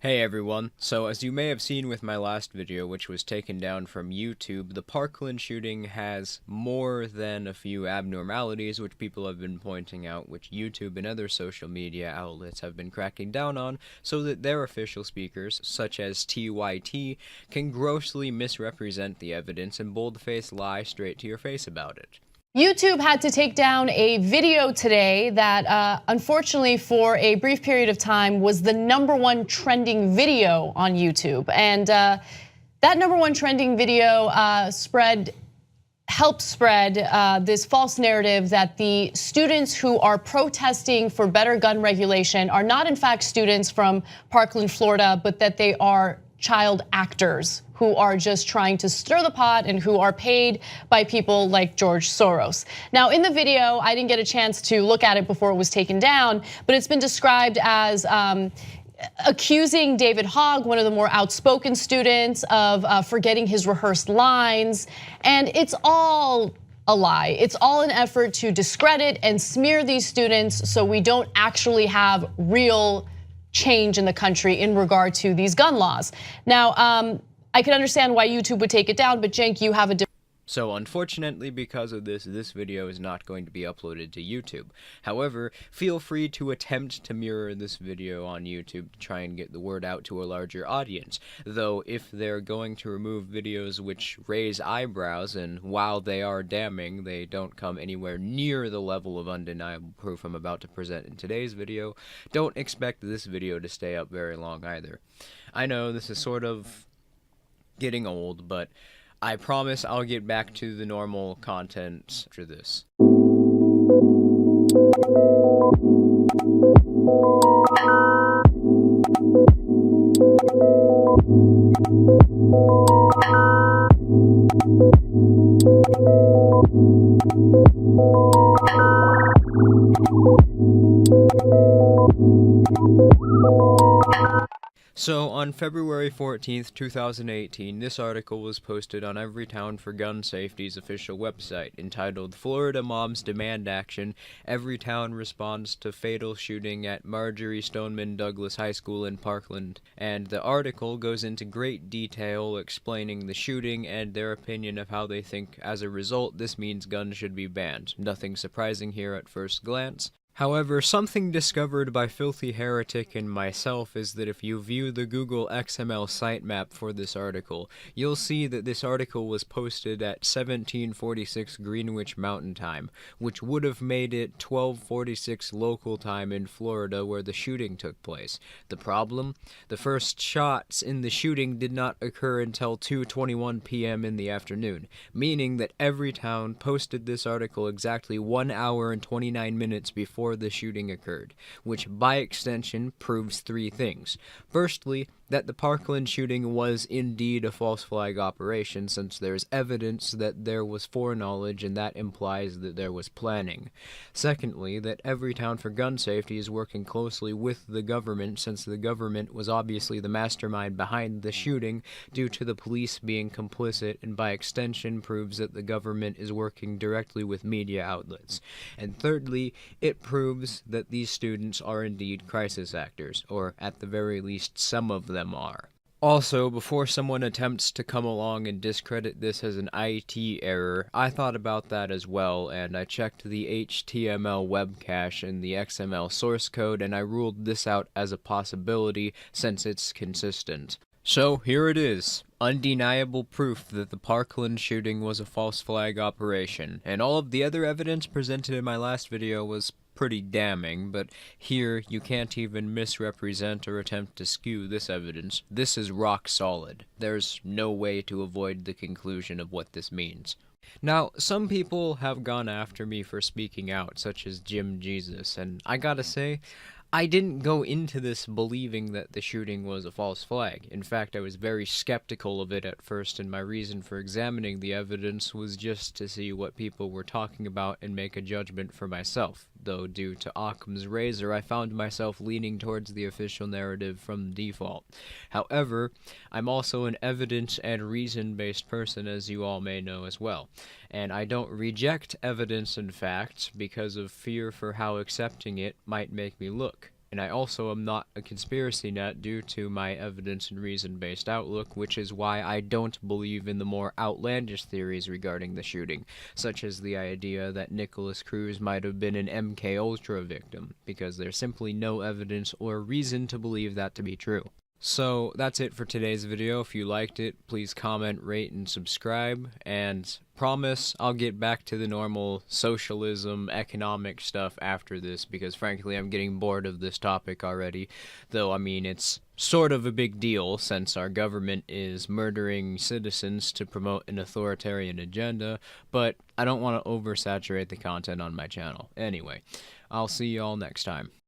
Hey everyone, so as you may have seen with my last video, which was taken down from YouTube, the Parkland shooting has more than a few abnormalities which people have been pointing out, which YouTube and other social media outlets have been cracking down on, so that their official speakers, such as TYT, can grossly misrepresent the evidence and bold-faced lie straight to your face about it. YouTube had to take down a video today that unfortunately for a brief period of time was the #1 trending video on YouTube. And that #1 trending video helped spread this false narrative that the students who are protesting for better gun regulation are not in fact students from Parkland, Florida, but that they are child actors who are just trying to stir the pot and who are paid by people like George Soros. Now in the video, I didn't get a chance to look at it before it was taken down, but it's been described as accusing David Hogg, one of the more outspoken students, of forgetting his rehearsed lines. And it's all a lie. It's all an effort to discredit and smear these students so we don't actually have real change in the country in regard to these gun laws. Now, I can understand why YouTube would take it down, but Cenk, you have a different. So unfortunately, because of this video is not going to be uploaded to YouTube. However, feel free to attempt to mirror this video on YouTube to try and get the word out to a larger audience. Though if they're going to remove videos which raise eyebrows, and while they are damning, they don't come anywhere near the level of undeniable proof I'm about to present in today's video, don't expect this video to stay up very long either. I know this is sort of getting old, but I promise I'll get back to the normal content after this. So on February 14th, 2018, this article was posted on Everytown for Gun Safety's official website, entitled "Florida Moms Demand Action, Everytown Responds to Fatal Shooting at Marjorie Stoneman Douglas High School in Parkland." And the article goes into great detail explaining the shooting and their opinion of how they think as a result this means guns should be banned. Nothing surprising here at first glance. However, something discovered by Filthy Heretic and myself is that if you view the Google XML sitemap for this article, you'll see that this article was posted at 1746 Greenwich Mountain Time, which would have made it 1246 local time in Florida where the shooting took place. The problem? The first shots in the shooting did not occur until 2:21 p.m. in the afternoon, meaning that Everytown posted this article exactly 1 hour and 29 minutes before the shooting occurred, which by extension proves three things. Firstly, that the Parkland shooting was indeed a false flag operation, since there's evidence that there was foreknowledge, and that implies that there was planning. Secondly, that Everytown for Gun Safety is working closely with the government, since the government was obviously the mastermind behind the shooting due to the police being complicit, and by extension proves that the government is working directly with media outlets. And thirdly, it proves that these students are indeed crisis actors, or at the very least some of them are. Also, before someone attempts to come along and discredit this as an IT error, I thought about that as well, and I checked the HTML web cache and the XML source code, and I ruled this out as a possibility since it's consistent. So here it is, undeniable proof that the Parkland shooting was a false flag operation, and all of the other evidence presented in my last video was pretty damning, but here you can't even misrepresent or attempt to skew this evidence. This is rock solid. There's no way to avoid the conclusion of what this means. Now, some people have gone after me for speaking out, such as Jim Jesus, and I gotta say, I didn't go into this believing that the shooting was a false flag. In fact, I was very skeptical of it at first, and my reason for examining the evidence was just to see what people were talking about and make a judgment for myself. Though due to Occam's razor, I found myself leaning towards the official narrative from default. However, I'm also an evidence and reason-based person, as you all may know as well. And I don't reject evidence and facts because of fear for how accepting it might make me look. And I also am not a conspiracy nut due to my evidence and reason-based outlook, which is why I don't believe in the more outlandish theories regarding the shooting, such as the idea that Nicholas Cruz might have been an MK Ultra victim, because there's simply no evidence or reason to believe that to be true. So that's it for today's video. If you liked it, please comment, rate, and subscribe. And promise I'll get back to the normal socialism, economic stuff after this, because frankly I'm getting bored of this topic already. Though, I mean, it's sort of a big deal since our government is murdering citizens to promote an authoritarian agenda, but I don't want to oversaturate the content on my channel. Anyway, I'll see you all next time.